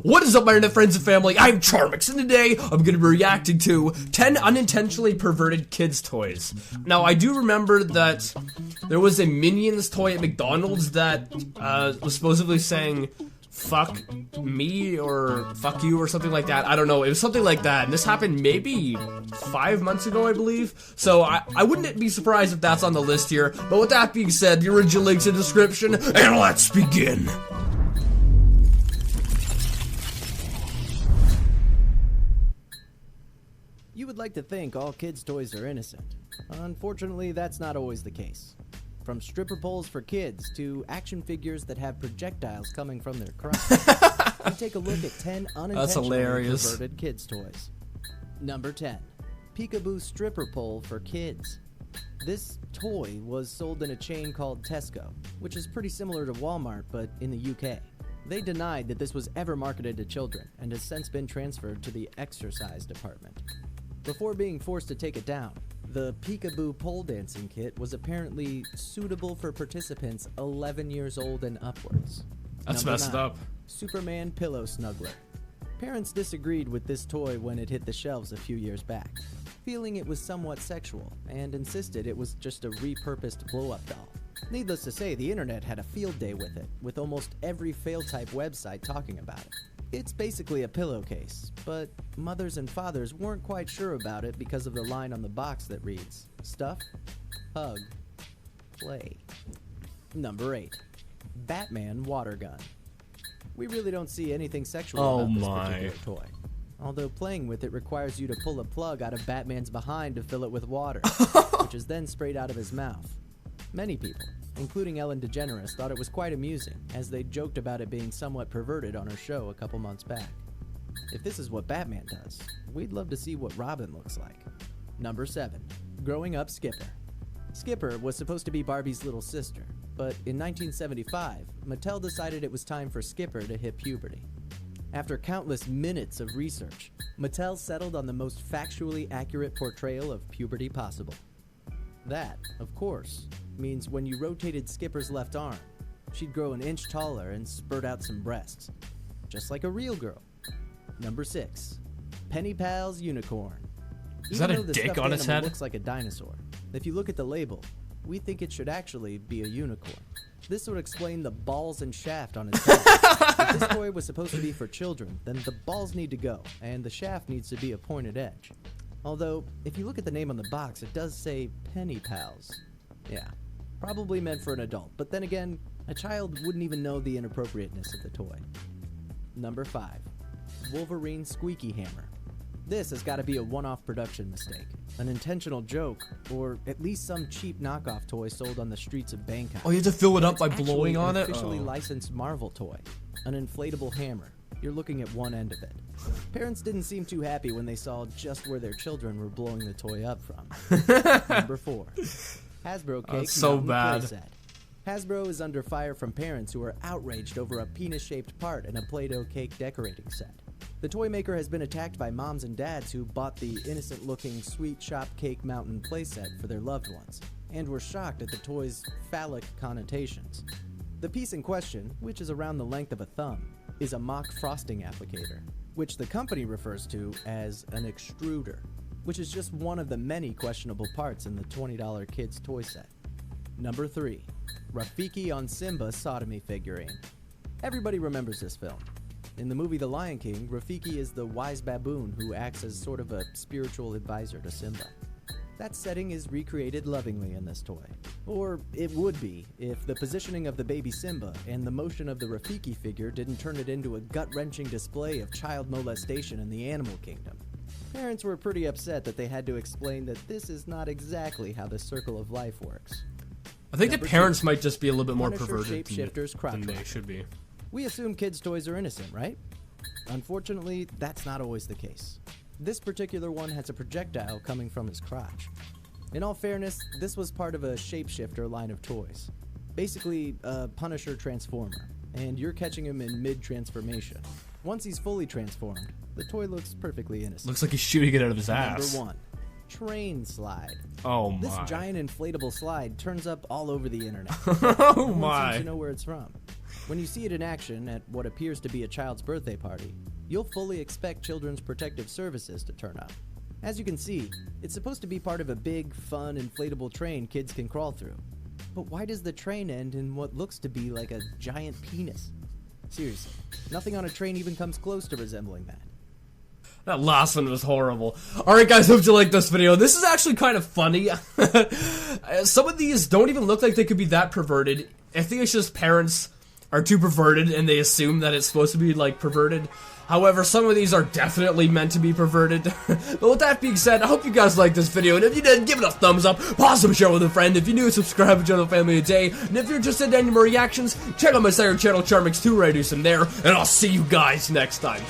What is up, my internet friends and family? I'm Charmix, and today I'm going to be reacting to 10 unintentionally perverted kids' toys. Now, I do remember that there was a Minions toy at McDonald's that was supposedly saying, fuck me, or fuck you, or something like that. I don't know, it was something like that, and this happened maybe 5 months ago, I believe. So I wouldn't be surprised if that's on the list here, but with that being said, the original link's in the description, and let's begin. You would like to think all kids' toys are innocent. Unfortunately, that's not always the case. From stripper poles for kids to action figures that have projectiles coming from their crotch, we take a look at 10 unintentionally perverted kids' toys. Number 10. Peekaboo stripper pole for kids. This toy was sold in a chain called Tesco, which is pretty similar to Walmart, but in the UK. They denied that this was ever marketed to children and has since been transferred to the exercise department. Before being forced to take it down, the Peekaboo pole dancing kit was apparently suitable for participants 11 years old and upwards. That's Number messed 9, up. Superman pillow snuggler. Parents disagreed with this toy when it hit the shelves a few years back, feeling it was somewhat sexual, and insisted it was just a repurposed blow-up doll. Needless to say, the internet had a field day with it, with almost every fail-type website talking about it. It's basically a pillowcase, but mothers and fathers weren't quite sure about it because of the line on the box that reads, stuff, hug, play. Number 8. Batman water gun. We really don't see anything sexual about this particular toy. Although playing with it requires you to pull a plug out of Batman's behind to fill it with water, which is then sprayed out of his mouth. Many people, including Ellen DeGeneres, thought it was quite amusing, as they joked about it being somewhat perverted on her show a couple months back. If this is what Batman does, we'd love to see what Robin looks like. Number 7. Growing Up Skipper. Skipper was supposed to be Barbie's little sister, but in 1975, Mattel decided it was time for Skipper to hit puberty. After countless minutes of research, Mattel settled on the most factually accurate portrayal of puberty possible. That, of course, means when you rotated Skipper's left arm, she'd grow an inch taller and spurt out some breasts. Just like a real girl. Number 6. Penny Pal's Unicorn. Is that a dick on its head? Looks like a dinosaur. If you look at the label, we think it should actually be a unicorn. This would explain the balls and shaft on its head. If this toy was supposed to be for children, then the balls need to go, and the shaft needs to be a pointed edge. Although, if you look at the name on the box, it does say Penny Pals. Yeah, probably meant for an adult, but then again, a child wouldn't even know the inappropriateness of the toy. Number 5. Wolverine Squeaky Hammer. This has got to be a one-off production mistake, an intentional joke, or at least some cheap knockoff toy sold on the streets of Bangkok. Oh, you have to fill it up by blowing on it? An officially licensed Marvel toy, an inflatable hammer. You're looking at one end of it. Parents didn't seem too happy when they saw just where their children were blowing the toy up from. Number 4. Hasbro Cake so bad. Playset. Hasbro is under fire from parents who are outraged over a penis-shaped part in a Play-Doh cake decorating set. The toy maker has been attacked by moms and dads who bought the innocent-looking Sweet Shop Cake Mountain playset for their loved ones, and were shocked at the toy's phallic connotations. The piece in question, which is around the length of a thumb, is a mock frosting applicator, which the company refers to as an extruder, which is just one of the many questionable parts in the $20 kids toy set. Number 3. Rafiki on Simba sodomy figurine. Everybody remembers this film. In the movie The Lion King, Rafiki is the wise baboon who acts as sort of a spiritual advisor to Simba. That setting is recreated lovingly in this toy. Or it would be, if the positioning of the baby Simba and the motion of the Rafiki figure didn't turn it into a gut-wrenching display of child molestation in the animal kingdom. Parents were pretty upset that they had to explain that this is not exactly how the circle of life works. I think Number the parents 2. might just be a little bit more Punisher perverted Shapeshifter's crotch than they rocket. should be. We assume kids' toys are innocent, right? Unfortunately, that's not always the case. This particular one has a projectile coming from his crotch. In all fairness, this was part of a shapeshifter line of toys. Basically, a Punisher transformer, and you're catching him in mid-transformation. Once he's fully transformed, the toy looks perfectly innocent. Looks like he's shooting it out of his ass. Number 1. Train slide. Oh my. This giant inflatable slide turns up all over the internet. Oh No one my. seems to know where it's from. When you see it in action at what appears to be a child's birthday party, you'll fully expect Children's Protective Services to turn up. As you can see, it's supposed to be part of a big, fun, inflatable train kids can crawl through. But why does the train end in what looks to be like a giant penis? Seriously, nothing on a train even comes close to resembling that. That last one was horrible. Alright guys, hope you liked this video. This is actually kind of funny. Some of these don't even look like they could be that perverted. I think it's just parents are too perverted and they assume that it's supposed to be like perverted. However, some of these are definitely meant to be perverted. But with that being said, I hope you guys liked this video, and if you did, give it a thumbs up, pause and share with a friend. If you're new, subscribe to Channel Family Today, and if you're interested in any more reactions, check out my second channel, Charmix2, where I do some there, and I'll see you guys next time.